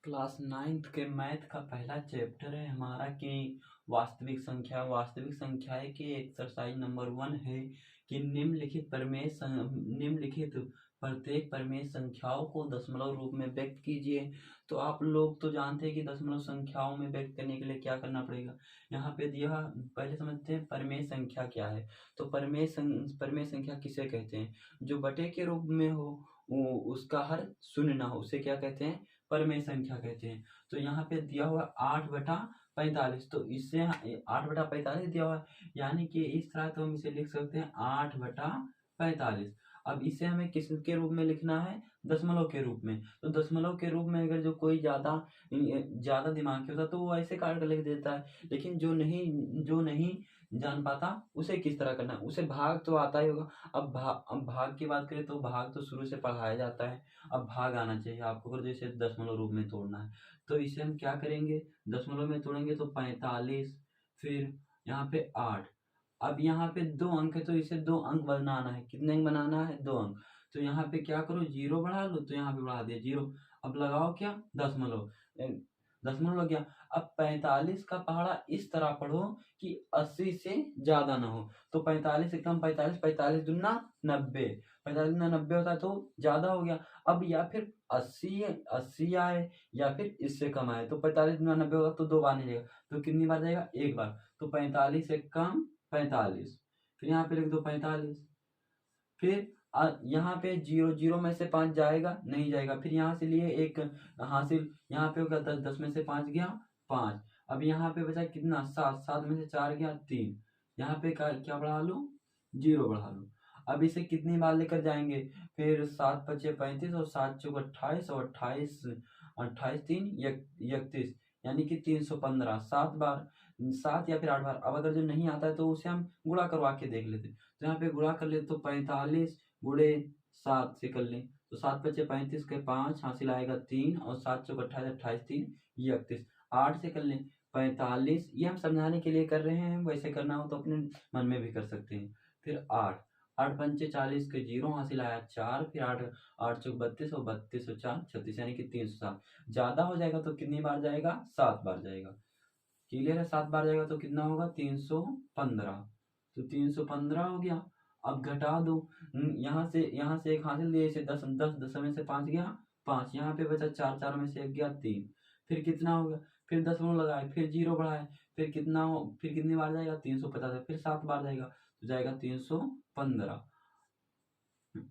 Class 9th के math का पहला चैप्टर है हमारा कि वास्तविक संख्याएं के एक्सरसाइज नंबर 1 है कि निम्नलिखित प्रत्येक परिमेय संख्याओं को दशमलव रूप में व्यक्त कीजिए। तो आप लोग तो जानते हैं कि दशमलव संख्याओं में व्यक्त करने के लिए क्या करना पड़ेगा। यहाँ पे दिया, पहले समझते हैं परिमेय संख्या क्या है। तो परिमेय संख्या किसे कहते हैं? जो बटे के रूप में हो, उसका हर शून्य ना हो, उसे क्या कहते हैं? परिमेय संख्या कहते हैं। तो यहाँ पे दिया हुआ 8/45, तो इससे 8/45 दिया हुआ है, यानी कि इस तरह तो हम इसे लिख सकते हैं 8/45। अब इसे हमें किस के रूप में लिखना है? दशमलव के रूप में। तो दशमलव के रूप में अगर जो कोई ज्यादा दिमाग होता तो वो ऐसे काट कर लिख देता है, लेकिन जो नहीं जान पाता उसे किस तरह करना है, उसे भाग तो आता ही होगा। अब भाग की बात करें तो भाग तो शुरू से पढ़ाया जाता है। अब भाग आना चाहिए आपको, अगर जैसे दशमलव रूप में तोड़ना है तो इसे हम क्या करेंगे? दशमलव में तोड़ेंगे तो 45, फिर यहाँ पे 8। अब यहाँ पे 2 अंक है तो इसे 2 अंक बनाना है। कितने अंक बनाना है? 2 अंक। तो यहाँ पे क्या करो, 0 बढ़ा लो, तो यहाँ पे बढ़ा दिया 0। अब लगाओ क्या? दशमलव। दशमलव लग गया। अब 45 का पहाड़ा इस तरह पढ़ो कि 80 से ज्यादा ना हो। तो 45 से कम 45, 45 दूना 90, 45 दूना 90 होता है तो ज्यादा हो गया। अब या फिर 80 आए या फिर इससे कम आए। तो 45 दूना 90 होगा तो 2 बार नहीं जाएगा, तो कितनी बार जाएगा? 1 बार। तो 45 से कम 45, फिर यहाँ पे लिख दो 45। फिर यहाँ पे 0 में से 5 जाएगा? नहीं जाएगा। फिर यहाँ से लिए 1 हासिल, यहाँ पे होगा 10, 10 में से 5 गया 5। अब यहाँ पे बचा कितना? 7, 7 में से 4 गया 3। यहाँ पे क्या बढ़ा लो? 0 बढ़ा लो। अब इसे कितनी बार लेकर जाएंगे? फिर 7 पचे 35 और 7 चौक 28 और 28 28 3 31, यानी कि 315, 7 बार, 7 या फिर 8 बार। अब अगर जो नहीं आता है तो उसे हम गुणा करवा के देख लेते। तो यहाँ पे गुणा कर ले तो 45 गुणे 7 से कर लें तो 7 पचे 35 के 5 हासिल आएगा 3 और 7 चौक 28, 28 3 31। 8 से कर लें 45, ये हम समझाने के लिए कर रहे हैं, वैसे करना हो तो अपने मन में भी कर सकते हैं। फिर 8, 8 पंचे 40 के 0 हासिल आया 4, फिर 8, 8 चौक 32 और 32 और 4 36, यानी कि 307। ज्यादा हो जाएगा तो कितनी बार जाएगा? 7 बार जाएगा। क्लियर है? 7 बार जाएगा तो कितना होगा? 315। तो 315 हो गया। अब घटा दो, यहाँ से एक हासिल दिए, इसे 10, 10, 10 में से 5 गया 5, यहाँ पे बचा 4, 4 में से 1 गया 3। फिर कितना हो गया? फिर दशमलव लगाए, फिर 0 बढ़ाए, फिर कितनी बार जाएगा? 350, फिर 7 बार जाएगा तो जाएगा 315।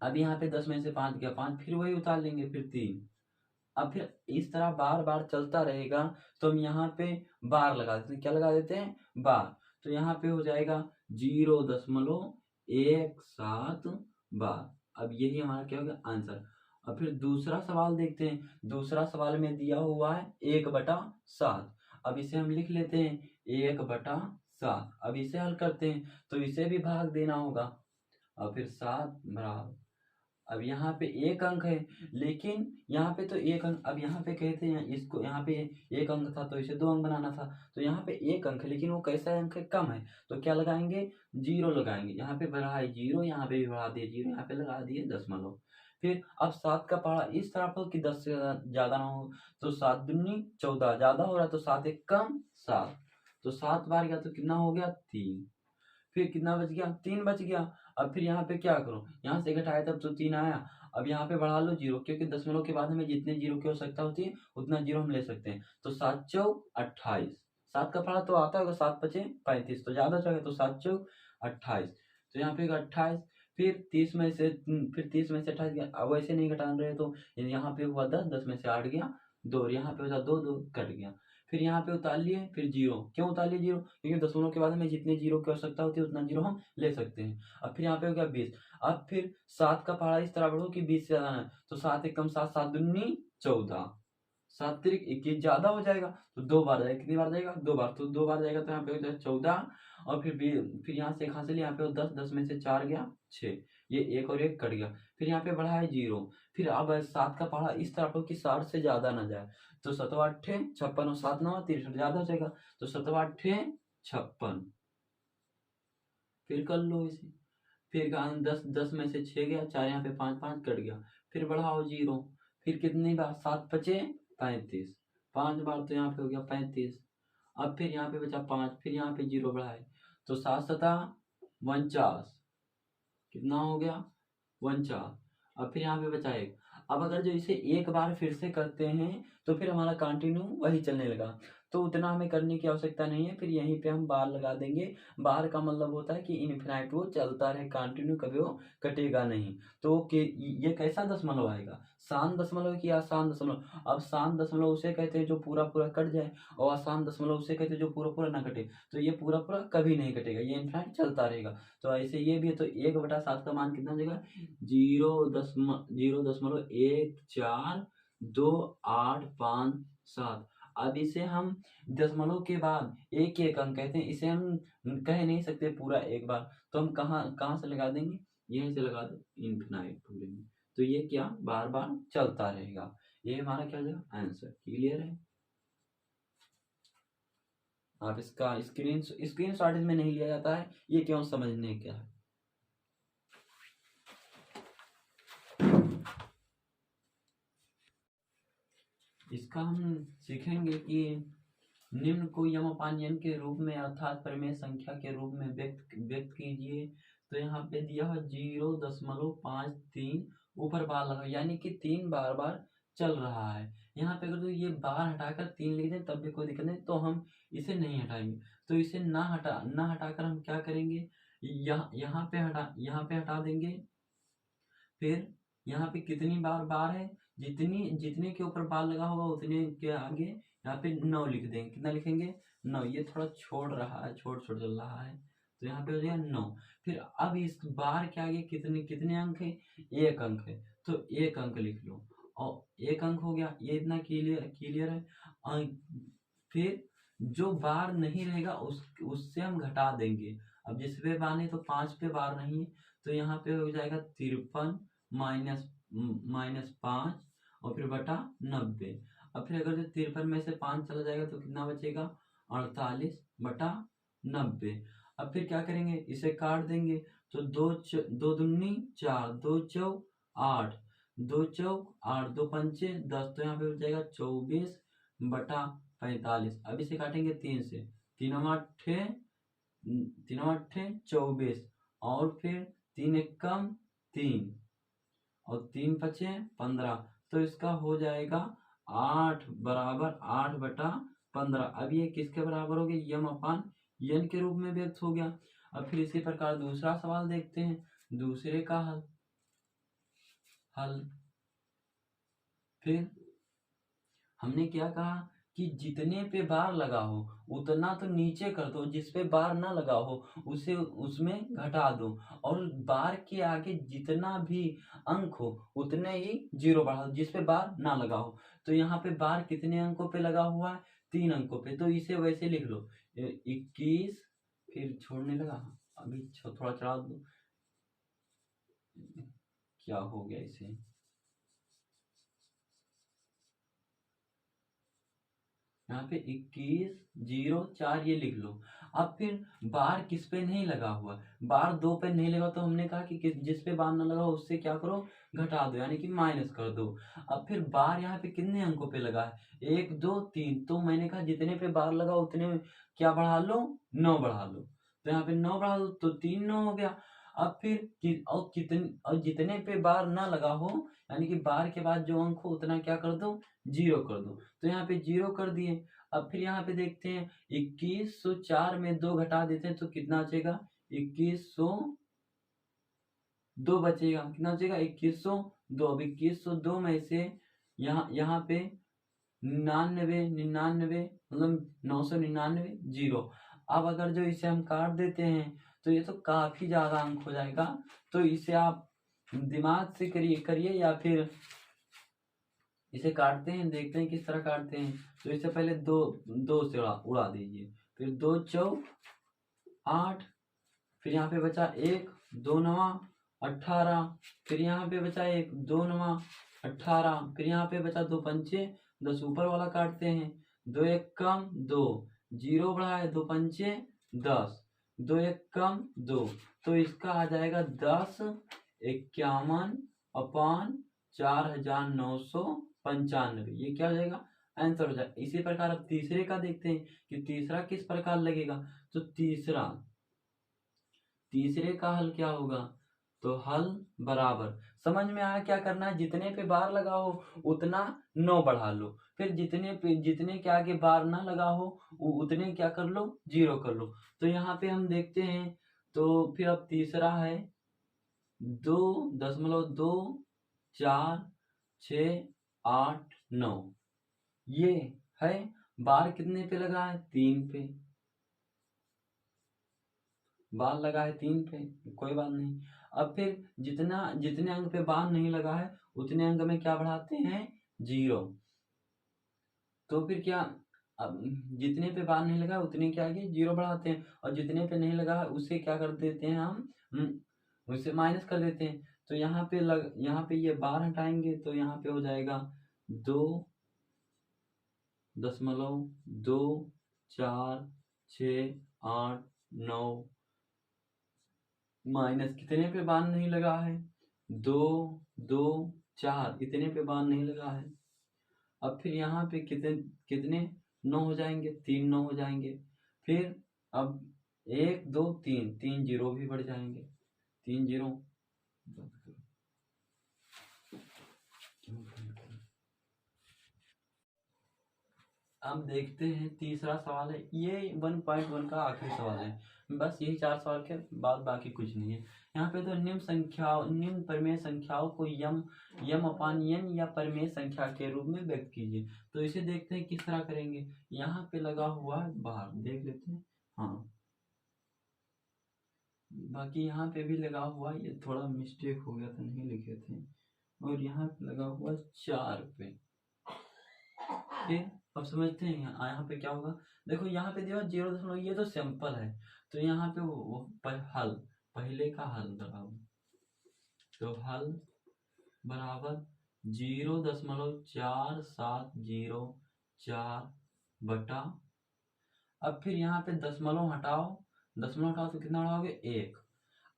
अब यहाँ पे 10 में से 5 गया 5, फिर वही उतार लेंगे, फिर 3। अब फिर इस तरह बार बार चलता रहेगा तो हम यहाँ पे बार लगा देते हैं। क्या लगा देते हैं? बार। तो यहाँ पे हो जाएगा 0.17 बार। अब यही हमारा क्या होगा? आंसर। अब फिर दूसरा सवाल देखते हैं। दूसरा सवाल में दिया हुआ है 1/7। अब इसे हम लिख लेते हैं 1/7। अब इसे हल करते हैं तो इसे भी भाग देना होगा। और फिर 7 बराबर, अब यहाँ पे 1 अंक है, लेकिन यहाँ पे तो 1 अंक, अब यहाँ पे कहते हैं इसको, यहाँ पे 1 अंक था तो इसे 2 अंक बनाना था। तो यहाँ पे 1 अंक है, लेकिन वो कैसा अंक है? कम है। तो क्या लगाएंगे? 0 लगाएंगे। यहाँ पे बढ़ा है 0, यहाँ पे भी बढ़ा दिए 0, यहाँ पे लगा दिए दशमलव। फिर अब 7 का पहाड़ा इस तरफ हो कि 10 से ज्यादा ना हो। तो 7 दूनी 14, ज्यादा हो रहा तो 7 एक कम 7। तो 7 बार गया तो कितना हो गया? 3। फिर कितना बच गया? 3 बच गया। अब फिर यहाँ पे क्या करो? यहाँ से घटाया तब तो 3 आया। अब यहाँ पे बढ़ा लो 0, क्योंकि दशमलव के बाद हमें जितने 0 की आवश्यकता होती है उतना 0 हम ले सकते हैं। तो 7 चौक 28, 7 का पढ़ा तो आता होगा 7 पचे 35, तो ज्यादा चाहिए तो 7 चौक 28। तो यहाँ पे 28, फिर 30 में से 28 गया। अब वैसे नहीं घटा रहे तो यहाँ पे हुआ 10, 10 में से 8 गया 2, यहाँ पे होता 2, 2 कट गया। फिर यहाँ पे उतार लिए, फिर 0। क्यों उतार लिए 0? क्योंकि दशमलव के बाद हमें जितने 0 की आवश्यकता होती है उतना 0 हम ले सकते हैं। अब फिर यहाँ पे हो गया 20। अब फिर 7 का पहाड़ा इस तरह बढ़ो कि 20 से ज्यादा है। तो 7 एक कम 7, 7 दूनी 14, 7 तिरिक 21, ज्यादा हो जाएगा तो 2 बार जाएगा। कितनी बार जाएगा? 2 बार। तो 2 बार जाएगा तो यहाँ पे हो जाएगा 14। और फिर यहाँ से एक हासिल, यहाँ पे हो 10, 10 में से 4 गया 6, ये 1 और 1 कट गया। फिर यहाँ पे बढ़ा है 0। फिर अब 7 का पहाड़ा इस तरह हो कि 60 से ज्यादा ना जाए। तो 7 8 56 और 7 9 63, ज्यादा हो जाएगा तो 7 8 56। फिर कर लो इसे। फिर 10, 10 में से 6 गया 4, यहाँ पे 5, 5 कट गया। फिर बढ़ाओ 0। फिर कितनी बार? 7 पचे 35, 5 बार तो यहाँ पे हो गया 35। अब फिर यहाँ पे बचा 5, फिर यहाँ पे 0 बढ़ाए तो 7 सता 49, कितना हो गया 49। अब फिर यहाँ पे बचा 1। अब अगर जो इसे एक बार फिर से करते हैं तो फिर हमारा कंटिन्यू वही चलने लगा, तो उतना हमें करने की आवश्यकता नहीं है। फिर यहीं पे हम बार लगा देंगे। बार का मतलब होता है कि इनफिनाइट वो चलता रहे, कंटिन्यू, कभी वो कटेगा नहीं। तो ये कैसा दशमलव आएगा, शांत दशमलव की आसान दशमलव। अब शांत दशमलव उसे कहते हैं जो पूरा पूरा कट जाए, और आसान दशमलव उसे कहते हैं जो पूरा पूरा ना कटे। तो ये पूरा पूरा कभी नहीं कटेगा, ये इनफिनाइट चलता रहेगा। तो ऐसे ये भी है। तो 1/7 का मान कितना हो जाएगा, 0.142857। अब इसे हम दशमलव के बाद एक एक अंक कहते हैं, इसे हम कह नहीं सकते पूरा एक बार। तो हम कहाँ कहाँ से लगा देंगे, यहीं से लगा दो इनफिनाइट पूरे में। तो ये क्या बार बार चलता रहेगा। ये हमारा क्या हो जाएगा आंसर। क्लियर है। आप इसका स्क्रीनशॉट इसमें नहीं लिया जाता है, ये क्यों समझने क्या है। इसका हम सीखेंगे कि निम्न को यम अपान n के रूप में अर्थात परिमेय संख्या के रूप में व्यक्त कीजिए। तो यहाँ पे दिया है 0.53 ऊपर बार लगा, यानी कि 3 बार बार चल रहा है। यहाँ पे अगर तो ये बार हटाकर 3 लिख दें तब भी कोई दिक्कत नहीं, तो हम इसे नहीं हटाएंगे। तो इसे ना हटाकर हम क्या करेंगे, यहाँ पे हटा देंगे। फिर यहाँ पे कितनी बार है, जितने के ऊपर बार लगा होगा उतने के आगे यहाँ पे 9 लिख देंगे। कितना लिखेंगे 9। ये थोड़ा छोड़ रहा है, छोड़ चल रहा है, तो यहाँ पे हो जाएगा 9। फिर अब इस बार के आगे कितने अंक है, 1 अंक है, तो 1 अंक लिख लो। और 1 अंक हो गया, ये इतना क्लियर है। फिर जो बार नहीं रहेगा उससे हम घटा देंगे। अब जिस पे बार नहीं तो 5 पे बार नहीं है, तो यहाँ पे हो जाएगा 53 -5 और फिर बटा 90। अब फिर अगर जो 53 में से 5 चला जाएगा तो कितना बचेगा 48 बटा 90। अब फिर क्या करेंगे, इसे काट देंगे। तो 2 दूनी 4, 2 चौक 8, 2 चौक 8, 2 पंचे 10, तो यहाँ पे बच जाएगा 24 बटा 45। अब इसे काटेंगे 3 से, 3 अट्ठे 24 और फिर 3 एकम 3 और 3 पचे 15। तो इसका हो जाएगा 8 बराबर 8 बटा 15। अब ये किसके बराबर हो गया, यम अपान n के रूप में व्यक्त हो गया। अब फिर इसी प्रकार दूसरा सवाल देखते हैं, दूसरे का हल। फिर हमने क्या कहा कि जितने पे बार लगा हो उतना तो नीचे कर दो, जिस पे बार ना लगा हो उसे उसमें घटा दो, और बार के आगे जितना भी अंक हो उतने ही 0 बढ़ा दो जिस पे बार ना लगा हो। तो यहाँ पे बार कितने अंकों पे लगा हुआ है, 3 अंकों पे, तो इसे वैसे लिख लो 21। फिर छोड़ने लगा, अभी थोड़ा चढ़ा दो, क्या हो गया इसे, यहाँ पे 2104 ये लिख लो। अब फिर बार किस पे नहीं लगा हुआ, बार 2 पे नहीं लगा, तो हमने कहा कि जिस पे बार ना लगा हो उससे क्या करो घटा दो, यानी कि माइनस कर दो। अब फिर बार यहाँ पे कितने अंकों पे लगा है, 1 2 3, तो मैंने कहा जितने पे बार लगा उतने क्या बढ़ा लो, 9 बढ़ा लो। तो यहाँ पे 9 बढ़ा दो तो 3 9 हो गया। अब फिर और जितने पे बार ना लगा हो, यानी कि बार के बाद जो अंक हो उतना क्या कर दो 0 कर दो। तो यहाँ पे 0 कर दिए। अब फिर यहाँ पे देखते हैं 2104 में 2 घटा देते हैं तो कितना बचेगा 2102 बचेगा। कितना बचेगा 2102। अब 2102 में से यहाँ पे 99 मतलब 999 0। अब अगर जो इसे हम काट देते हैं तो ये तो काफी ज्यादा अंक हो जाएगा। तो इसे आप दिमाग से करिए या फिर इसे काटते हैं, देखते हैं किस तरह काटते हैं। तो इससे पहले दो से उड़ा दीजिए। फिर 2 चौक 8, फिर यहाँ पे बचा 1, 2 9 18, फिर यहाँ पे बचा 1, 2 9 18, फिर यहाँ पे बचा 2 पंचे 10, ऊपर वाला काटते हैं। 2 1 कम 2, 0 बढ़ा है, 2 पंचे 10, 2 1 कम 2, तो इसका आ जाएगा 1051/4950। 95, ये क्या हो जाएगा, आंसर हो जाएगा। इसी प्रकार अब तीसरे का देखते हैं कि तीसरा किस प्रकार लगेगा। तो तीसरे का हल क्या होगा, तो हल बराबर, समझ में आया क्या करना है, जितने पे बार लगा हो उतना 9 बढ़ा लो, फिर जितने के आगे बार ना लगा हो उतने क्या कर लो, 0 कर लो। तो यहाँ पे हम देखते हैं, तो फिर अब तीसरा है 2.24 ये है, बार कितने पे लगा है, 3 पे, बार लगा है 3 पे, कोई बात नहीं। अब फिर जितने अंक पे बार नहीं लगा है उतने अंक में क्या बढ़ाते हैं, 0। तो फिर क्या, अब जितने पे बार नहीं लगा उतने के आगे 0 बढ़ाते हैं, और जितने पे नहीं लगा है उसे क्या कर देते हैं हम, उसे माइनस कर देते हैं। तो यहाँ पे ये बार हटाएंगे तो यहाँ पे हो जाएगा 2.2469 माइनस कितने पे बार नहीं लगा है, 2 2 4 इतने पे बार नहीं लगा है। अब फिर यहाँ पे कितने 9 हो जाएंगे, 3 9 हो जाएंगे। फिर अब 1 2 3 3 जीरो भी बढ़ जाएंगे, 3 जीरो। अब देखते हैं तीसरा सवाल है, ये 1.1 का आखिरी सवाल है, बस यही 4 सवाल के बाद बाकी कुछ नहीं है। यहाँ पे तो निम्न परिमेय संख्याओं को यम अपान एन या परिमेय संख्या के रूप में व्यक्त कीजिए। तो इसे देखते हैं किस तरह करेंगे। यहाँ पे लगा हुआ है बाहर, देख लेते हैं, हाँ बाकी यहाँ पे भी लगा हुआ है, ये थोड़ा मिस्टेक हो गया था, नहीं लिखे थे। और यहाँ पे लगा हुआ 4 पे, फिर अब समझते हैं यहाँ पे क्या होगा। देखो यहाँ पे दिया 0, ये तो सिंपल है, तो यहाँ पे हल, पहले का हल बराबर, तो हल बराबर 0.4704 बटा, अब फिर यहाँ पे दशमलव हटाओ तो कितना हटाओगे, 1।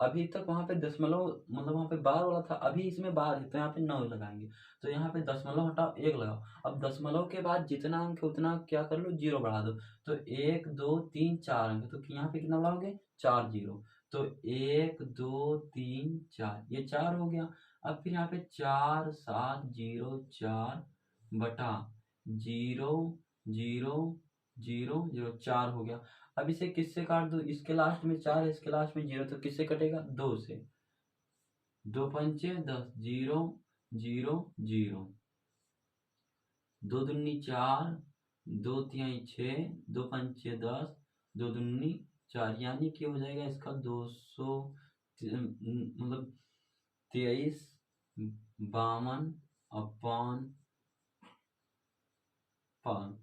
अभी तक वहां पे दशमलव मतलब वहां पे बार वाला था, अभी इसमें बार है तो यहाँ पे 9 लगाएंगे। तो यहाँ पे दशमलव हटाओ 1 लगाओ, अब दशमलव के बाद जितना अंक है उतना क्या कर लो, 0 बढ़ा दो। तो 1 2 3 4 अंक, तो यहाँ पे कितना बढ़ाओगे, 4 0। तो 1 2 3 4, ये 4 हो गया। अब फिर यहाँ पे 4704 बटा 0 0 0 0 4 हो गया। अब इसे किससे काट दो, इसके लास्ट में 4 है, इसके लास्ट में 0, तो किससे कटेगा, 2 से। 2 पंचे 10, 0 0 0, 2 दूनी 4, 2 तिहाई 6, 2 पंचे 10, 2 दूनी 4, यानी कि हो जाएगा इसका 200 मतलब 2352 अपान 5।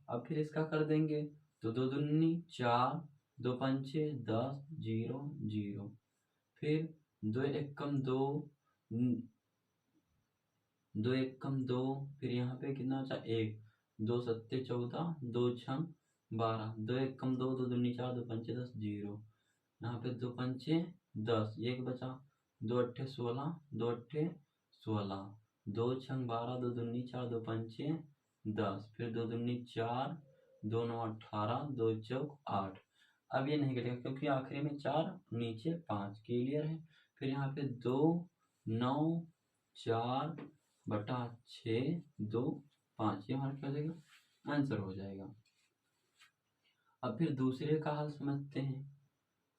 अब फिर इसका कर देंगे, तो 2 दूनी 4, 2 पंचे 10, 0 0, फिर 2 एकम 2, 2 एकम 2, फिर यहाँ पे कितना बचा, 1, 2 सत्ते 14, 2 छम 12, 2 एकम 2, 2 दूनी 4, 2 पंचे 10, 0, यहाँ पे 2 पंचे 10, 1 बचा, 2 अट्ठे 16, 2 अट्ठे 16, 2 छंग 12, 2 दूनी 4, 2 पंचे 10, फिर 2 दूनी 4, 2 9 18, 2 चौक 8। अब ये नहीं कटेगा क्योंकि आखिरी में 4 नीचे 5, क्लियर है। फिर यहाँ पे 2 9 4 बटा 6 2 5, ये हमारा क्या हो जाएगा, आंसर हो जाएगा। अब फिर दूसरे का हल समझते हैं।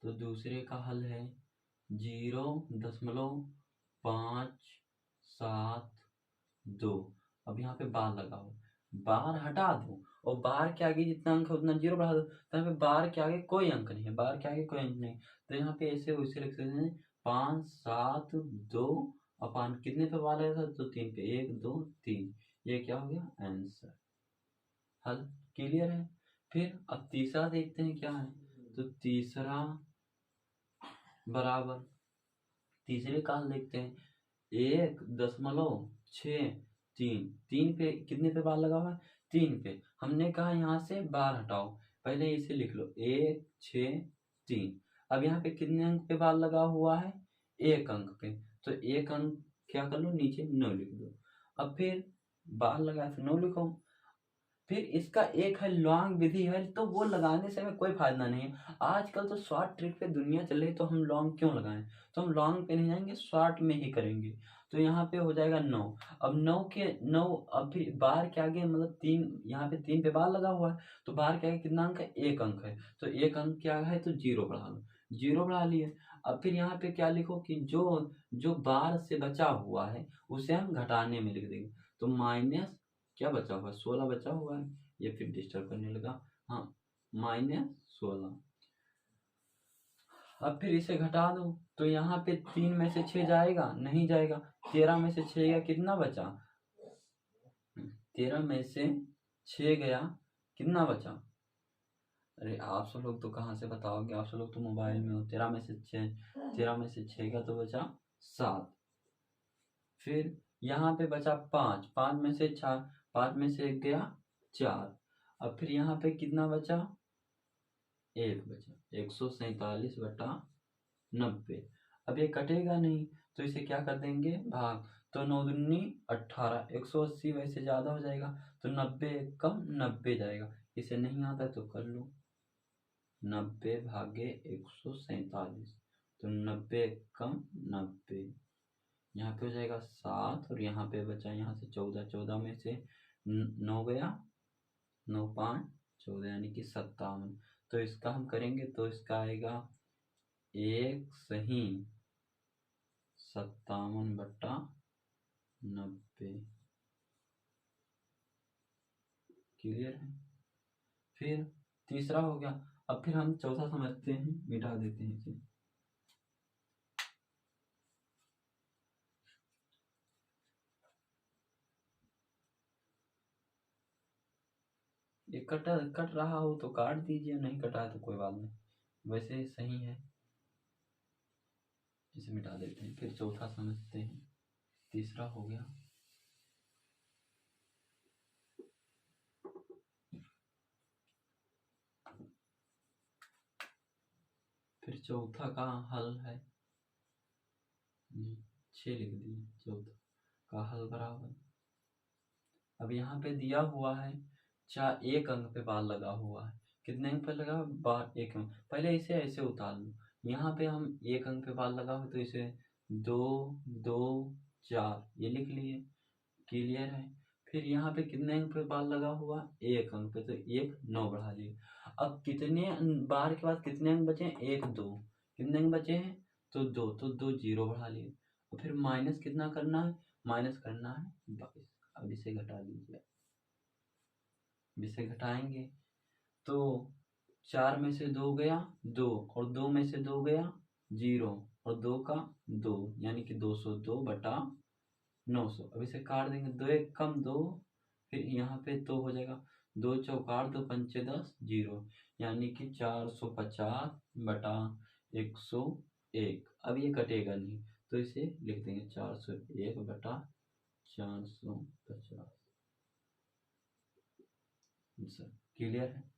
तो दूसरे का हल है 0.572। अब यहाँ पे बार लगाओ, बार हटा दो और बार के आगे जितना अंक है उतना 0 बढ़ा दो। तो यहाँ पे बार के आगे कोई अंक नहीं है, बार के आगे कोई अंक नहीं, तो यहाँ पे ऐसे वैसे लिख सकते हैं 572 अपान कितने पे बार आया था, तो 3 पे, 1 2 3, ये क्या हो गया, आंसर, हल, क्लियर है। फिर अब तीसरा देखते हैं क्या है। तो तीसरा बराबर, तीसरे का हल देखते हैं, 1.63, 3 पे कितने पे बार लगा हुआ है, 3 पे। हमने कहा यहाँ से बार हटाओ, पहले इसे लिख लो 1 6 3। अब यहाँ पे कितने अंक पे बार लगा हुआ है, 1 अंक पे, तो 1 अंक क्या कर लो, नीचे 9 लिख दो। अब फिर बार लगाया फिर 9 लिखो। फिर इसका एक है लॉन्ग विधि है, तो वो लगाने से हमें कोई फायदा नहीं है। आजकल तो शॉर्ट ट्रिक पे दुनिया चल रही, तो हम लॉन्ग क्यों लगाएं? तो हम लॉन्ग पे नहीं जाएंगे, शॉर्ट में ही करेंगे। तो यहाँ पे हो जाएगा 9। अब 9 के 9, अब फिर बार के आगे मतलब 3, यहाँ पे 3 पे बार लगा हुआ है, तो बार के आगे कितना अंक है? 1 अंक है, तो 1 अंक क्या है? तो 0 बढ़ा लो, 0 बढ़ा लिए। अब फिर यहाँ पे क्या लिखो कि जो जो बार से बचा हुआ है उसे हम घटाने में लिख देंगे। तो माइनस क्या बचा हुआ है? 16 बचा हुआ है। ये फिर डिस्टर्ब करने लगा। हाँ, -16। अब फिर इसे घटा दो, तो यहाँ पे 3 में से 6 जाएगा? नहीं जाएगा। 13 में से 6 गया, कितना बचा? 13 में से 6 गया, कितना बचा? अरे आप सब लोग तो कहाँ से बताओगे, आप सब लोग तो मोबाइल में हो। 13 में से 6 गया तो बचा 7। फिर यहाँ पे बचा 5, 5 में से 4, 5 में से 1 गया 4। अब फिर यहाँ पे कितना बचा? 1 बचा। 147/90। अब ये कटेगा नहीं, तो इसे क्या कर देंगे? भाग। तो 9 दूनी 18, 180 वैसे ज़्यादा हो जाएगा, तो 90 कम 90 जाएगा। इसे नहीं आता तो कर लो, 90 भागे 147, तो 90 कम 90, यहाँ पे हो जाएगा 7, और यहाँ पे बचा यहाँ से 14, 14 में से 9 गया, 9 5 14, यानी कि 57। तो इसका हम करेंगे तो इसका आएगा 1 सही 57/90। क्लियर है? फिर तीसरा हो गया। अब फिर हम चौथा समझते हैं, मिटा देते हैं इसे। ये कट रहा हो तो काट दीजिए, नहीं कटा है तो कोई बात नहीं, वैसे सही है। इसे मिटा देते हैं, फिर चौथा समझते हैं। तीसरा हो गया। फिर चौथा का हल है 6 लिख दिए। चौथा का हल बराबर, अब यहाँ पे दिया हुआ है 1 अंक पे बार लगा हुआ है। कितने अंक पे लगा? बार 1 अंक। पहले इसे ऐसे उतार लो, यहाँ पे हम 1 अंक पे बार लगा हुआ, तो इसे 2 2 4 ये लिख लिए। क्लियर है? फिर यहाँ पे कितने अंक पे बार लगा हुआ? 1 अंक पे, तो 1 9 बढ़ा लिए। अब कितने बार के बाद कितने अंक बचे हैं? 1 2, कितने अंक बचे हैं? तो 2, तो 2 0 बढ़ा लिए। और फिर माइनस कितना करना है? माइनस करना है 22। अब इसे घटा दीजिए। अब इसे घटाएंगे तो 4 में से 2 गया 2, और 2 में से 2 गया 0, और 2 का 2, यानी कि 202/900। अब इसे काट देंगे, 2 1 कम 2, फिर यहाँ पे तो हो जाएगा 2 चौकार 2 पंचे 10 0, यानी कि 450/101। अब ये कटेगा नहीं, तो इसे लिख देंगे 401/450। क्लियर है?